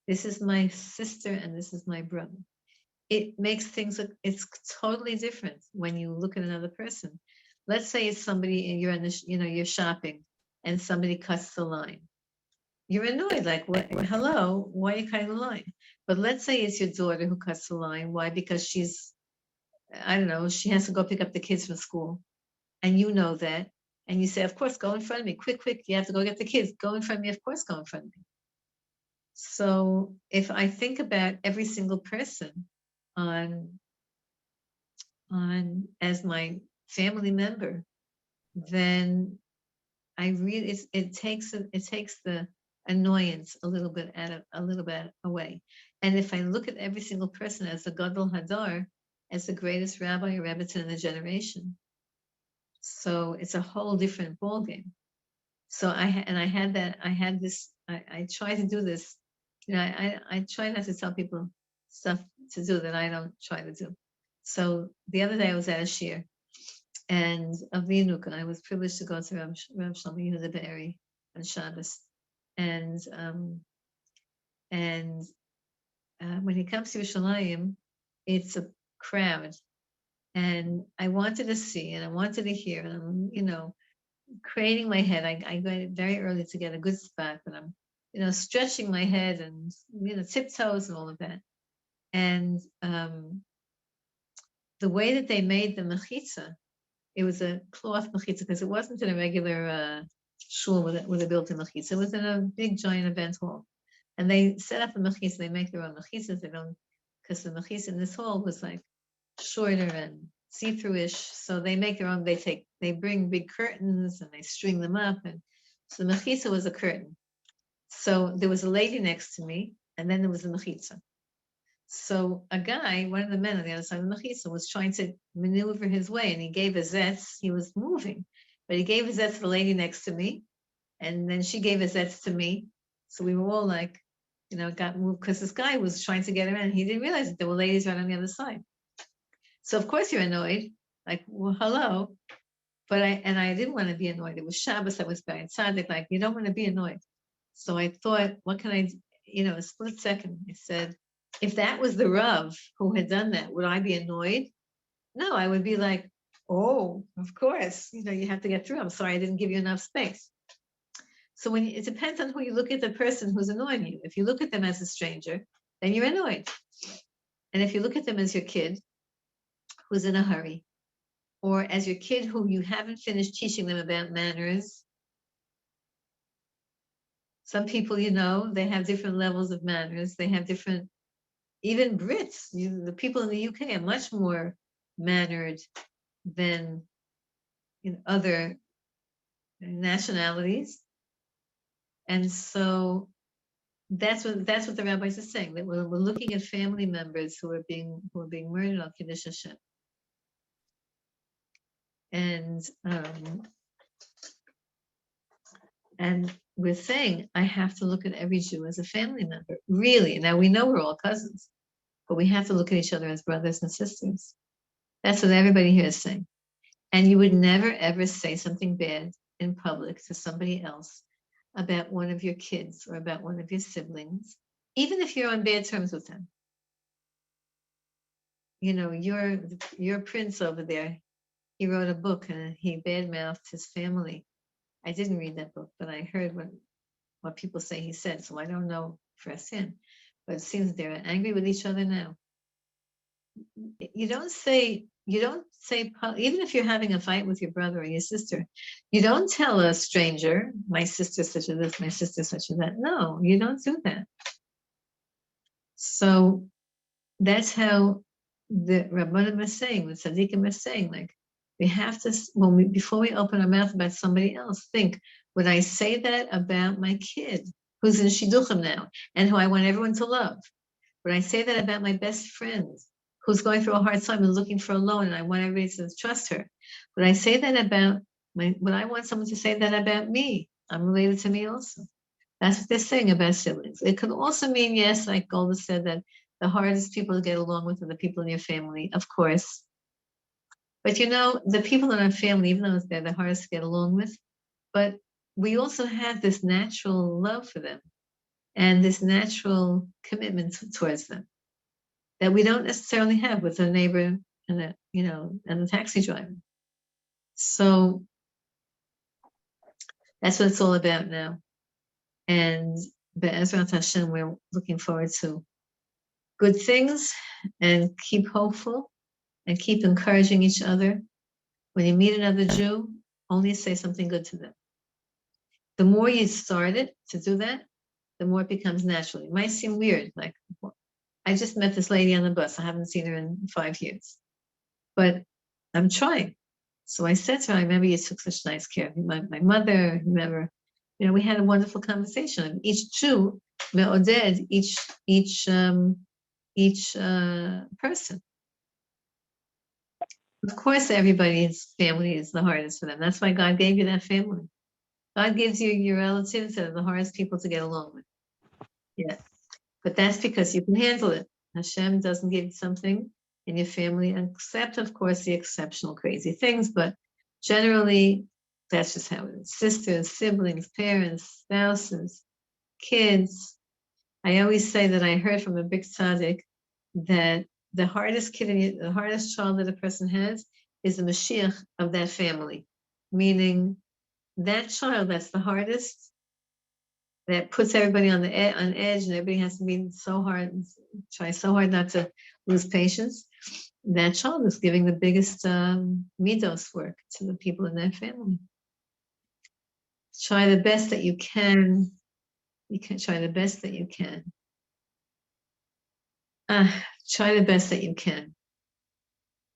This is my sister and this is my brother. It makes things, it's totally different when you look at another person. Let's say it's somebody and you're shopping and somebody cuts the line. You're annoyed, like, what? Hello, why are you cutting the line? But let's say it's your daughter who cuts the line. Why? Because she's, I don't know, she has to go pick up the kids from school. And you know that. And you say, of course, go in front of me. Quick, you have to go get the kids. Go in front of me, of course, go in front of me. So if I think about every single person on as my family member, then it takes the annoyance a little bit away. And if I look at every single person as the Gadol Hadar, as the greatest rabbi or Rebbetzin in the generation, so it's a whole different ballgame. So I try to do this. I try not to tell people stuff to do that I don't try to do. So the other day I was at a shir, and of the Yanuka, I was privileged to go to Rav Shlomo Yehuda Be'eri on Shabbos, and when he comes to Yerushalayim, it's a crowd, and I wanted to see and I wanted to hear, and I'm craning my head. I got very early to get a good spot, but I'm stretching my head and tiptoes and all of that, and the way that they made the mechitza, it was a cloth mechitza because it wasn't in a regular shul with a built-in mechitza. It was in a big giant event hall, and they set up the mechitza. They make their own mechitzas. They don't, because the mechitza in this hall was like shorter and see-through-ish. So they make their own. They bring big curtains and they string them up, and so the mechitza was a curtain. So there was a lady next to me, and then there was the mechitza. So a guy, one of the men on the other side of the mechitza, was trying to maneuver his way, and he gave a zetz. He was moving, but he gave a zetz to the lady next to me, and then she gave a zetz to me. So we were all like, got moved because this guy was trying to get around. And he didn't realize that there were ladies right on the other side. So of course you're annoyed, like, well, hello. But I didn't want to be annoyed. It was Shabbos. I was by tzaddik. Like, you don't want to be annoyed. So I thought, what can I do? A split second. I said, if that was the Rav who had done that, would I be annoyed? No, I would be like, oh, of course, you have to get through. I'm sorry, I didn't give you enough space. So it depends on who you look at the person who's annoying you. If you look at them as a stranger, then you're annoyed. And if you look at them as your kid who's in a hurry, or as your kid who you haven't finished teaching them about manners. Some people, they have different levels of manners. They have different, even Brits, the people in the UK are much more mannered than in other nationalities. And so that's what the rabbis are saying, that we're looking at family members who are being murdered on Kiddush Hashem. And we're saying, I have to look at every Jew as a family member. Really. Now we know we're all cousins, but we have to look at each other as brothers and sisters. That's what everybody here is saying. And you would never, ever say something bad in public to somebody else about one of your kids or about one of your siblings, even if you're on bad terms with them. Your prince over there, he wrote a book and he badmouthed his family. I didn't read that book, but I heard what people say he said, so I don't know firsthand. But it seems they're angry with each other now. You don't say, even if you're having a fight with your brother or your sister, you don't tell a stranger, my sister's such as this, my sister's such as that. No, you don't do that. So that's how the Rabbanim are saying, the Tzaddikim are saying, like, we have to, before we open our mouth about somebody else, think, would I say that about my kid who's in Shidduchim now and who I want everyone to love? Would I say that about my best friend who's going through a hard time and looking for a loan and I want everybody to trust her? Would I say that about would I want someone to say that about me? I'm related to me also. That's what they're saying about siblings. It could also mean, yes, like Golda said, that the hardest people to get along with are the people in your family, of course. But the people in our family, even though they're the hardest to get along with, but we also have this natural love for them and this natural commitment towards them that we don't necessarily have with a neighbor and a taxi driver. So that's what it's all about now. And Be'ezrat Hashem, we're looking forward to good things and keep hopeful and keep encouraging each other. When you meet another Jew, only say something good to them. The more you start it to do that, the more it becomes natural. It might seem weird, like, I just met this lady on the bus. I haven't seen her in 5 years, but I'm trying. So I said to her, I remember you took such nice care of my mother. Remember, we had a wonderful conversation. Each Jew, me'oded, each person. Of course, everybody's family is the hardest for them. That's why God gave you that family. God gives you your relatives that are the hardest people to get along with. Yeah. But that's because you can handle it. Hashem doesn't give you something in your family, except, of course, the exceptional crazy things. But generally, that's just how it is. Sisters, siblings, parents, spouses, kids. I always say that I heard from a big tzaddik that the hardest the hardest child that a person has is the Mashiach of that family. Meaning that child that's the hardest, that puts everybody on edge, and everybody has to be try so hard not to lose patience. That child is giving the biggest midos work to the people in that family. Try the best that you can. You can try the best that you can. Try the best that you can.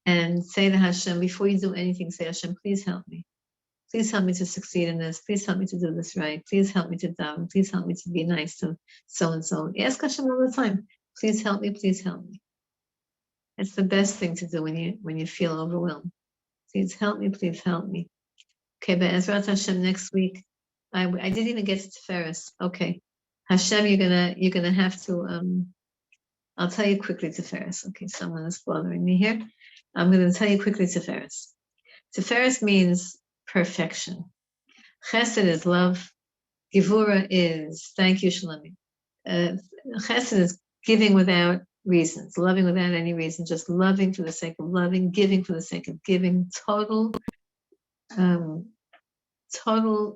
And say to Hashem, before you do anything, say, Hashem, please help me. Please help me to succeed in this. Please help me to do this right. Please help me to daven. Please help me to be nice to so-and-so. Ask Hashem all the time. Please help me. Please help me. It's the best thing to do when you feel overwhelmed. Please help me. Please help me. Okay, but Ezrat Hashem next week. I didn't even get to Sefiras. Okay, Hashem, you're gonna have to. I'll tell you quickly Sefiras. Okay, someone is bothering me here. I'm gonna tell you quickly Sefiras. Sefiras means perfection. Chesed is love. Devorah is, thank you, Shalom. Chesed is giving without reasons, loving without any reason, just loving for the sake of loving, giving for the sake of giving, total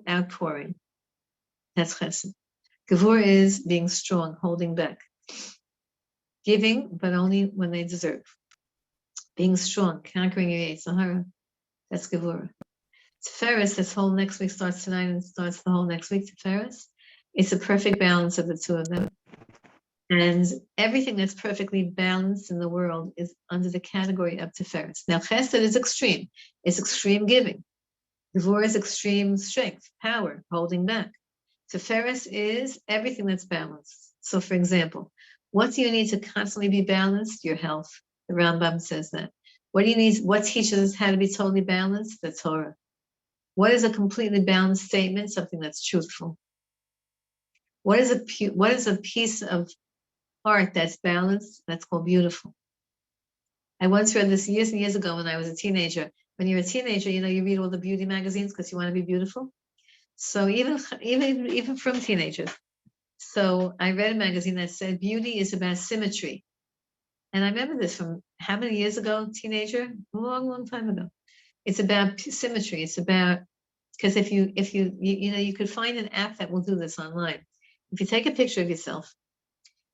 outpouring. That's chesed. Devorah is being strong, holding back. Giving, but only when they deserve. Being strong, conquering your Sahara. That's Devorah. Sefiras, this whole next week starts tonight and starts the whole next week. Sefiras, it's a perfect balance of the two of them. And everything that's perfectly balanced in the world is under the category of Sefiras. Now, Chesed is extreme. It's extreme giving. Devorah is extreme strength, power, holding back. Sefiras is everything that's balanced. So, for example, what do you need to constantly be balanced? Your health. The Rambam says that. What do you need? What teaches us how to be totally balanced? The Torah. What is a completely balanced statement? Something that's truthful. What is a piece of art that's balanced? That's called beautiful. I once read this years and years ago when I was a teenager. When you're a teenager, you read all the beauty magazines because you want to be beautiful. So even from teenagers. So I read a magazine that said beauty is about symmetry. And I remember this from how many years ago, teenager? A long, long time ago. It's about symmetry. It's about, because if you could find an app that will do this online. If you take a picture of yourself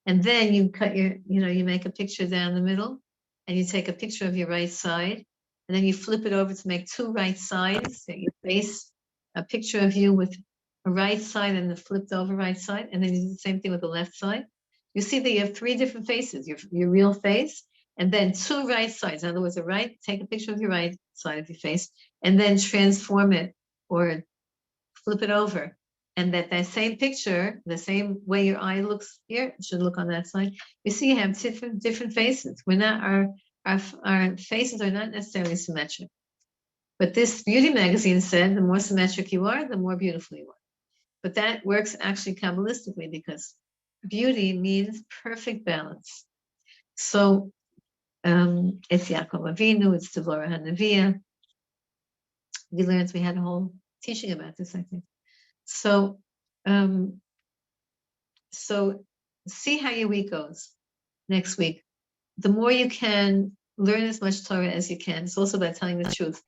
and then you cut you make a picture down the middle and you take a picture of your right side and then you flip it over to make two right sides that you face a picture of you with a right side and the flipped over right side. And then you do the same thing with the left side. You see that you have three different faces, your real face, and then two right sides. In other words, take a picture of your right side of your face and then transform it or flip it over. And that same picture, the same way your eye looks here, should look on that side. You see you have different faces. Our faces are not necessarily symmetric. But this beauty magazine said the more symmetric you are, the more beautiful you are. But that works actually Kabbalistically because beauty means perfect balance. So it's Yaakov Avinu, it's Devorah HaNeviah. We had a whole teaching about this, I think. So see how your week goes next week. The more you can learn as much Torah as you can. It's also about telling the truth.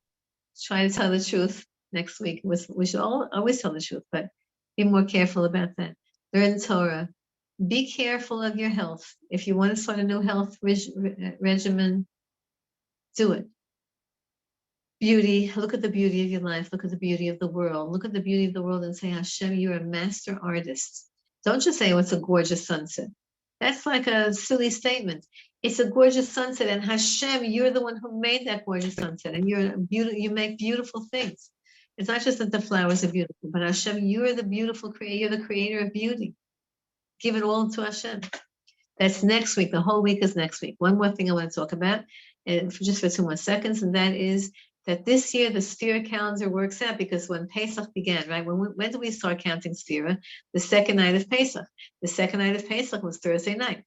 Try to tell the truth next week. We should always tell the truth, but be more careful about that. Learn Torah. Be careful of your health. If you want to start a new health regimen, do it. Beauty, look at the beauty of your life. Look at the beauty of the world. Look at the beauty of the world and say, Hashem, you're a master artist. Don't just say, oh, it's a gorgeous sunset. That's like a silly statement. It's a gorgeous sunset, and Hashem, you're the one who made that gorgeous sunset, and you make beautiful things. It's not just that the flowers are beautiful, but Hashem, you're the beautiful creator, you're the creator of beauty. Give it all to Hashem. That's next week. The whole week is next week. One more thing I want to talk about, and just for 2 more seconds, and that is that this year the Sefira calendar works out because when Pesach began, right? When did we start counting Sefira? The second night of Pesach. The second night of Pesach was Thursday night.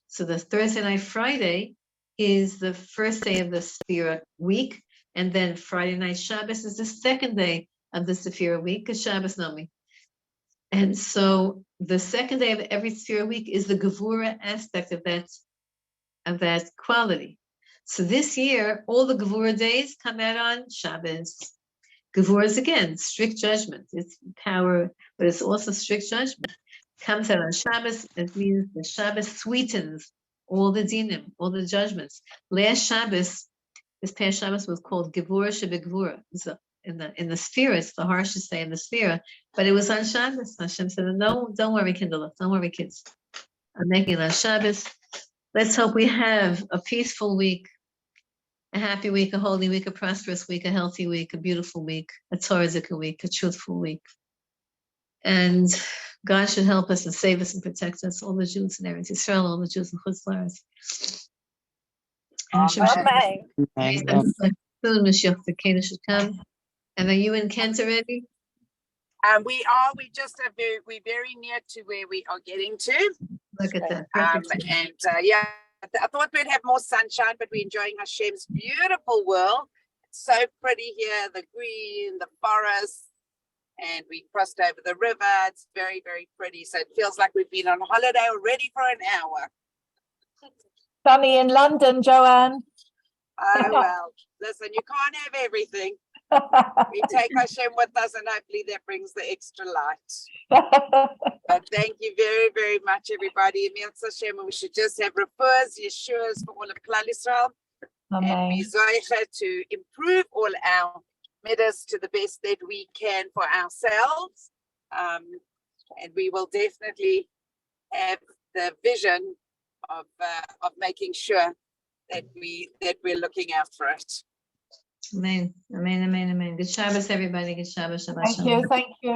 So the Thursday night, Friday is the first day of the Sefira week, and then Friday night Shabbos is the second day of the Sefira week, because Shabbos Naomi. And so the second day of every Sefira week is the Devorah aspect of that quality. So this year, all the Devorah days come out on Shabbos. Devorah is again strict judgment. It's power, but it's also strict judgment. Comes out on Shabbos. It means the Shabbos sweetens all the dinim, all the judgments. Last Shabbos, this past Shabbos was called Devorah Shebegvorah. So in the Sefiras, it's the harshest day in the Sefira, but it was on Shabbos. Hashem said, "No, don't worry, Kindle. Don't worry, kids. I'm making it on Shabbos." Let's hope we have a peaceful week, a happy week, a holy week, a prosperous week, a healthy week, a beautiful week, a Torah week, a truthful week. And God should help us and save us and protect us, all the Jews in Eretz Yisrael, all the Jews in Chutz La'aretz. And Hashem should soon Mashiach the Kena should come. And are you in Kent already? We are. We're very near to where we are getting to. Look at that. I thought we'd have more sunshine, but we're enjoying Hashem's beautiful world. It's so pretty here, the green, the forest. And we crossed over the river. It's very, very pretty. So it feels like we've been on holiday already for an hour. Sunny in London, Joanne. Oh, well, listen, you can't have everything. We take Hashem with us, and hopefully that brings the extra light. But thank you very, very much, everybody. Hashem, we should just have refers, Yeshua's for all of Klal Yisrael. And be zoicha to improve all our midas to the best that we can for ourselves, and we will definitely have the vision of making sure that we're looking out for it. Amen. Amen. Amen. Amen. Good Shabbos, everybody. Good Shabbos. Shabbat Thank you.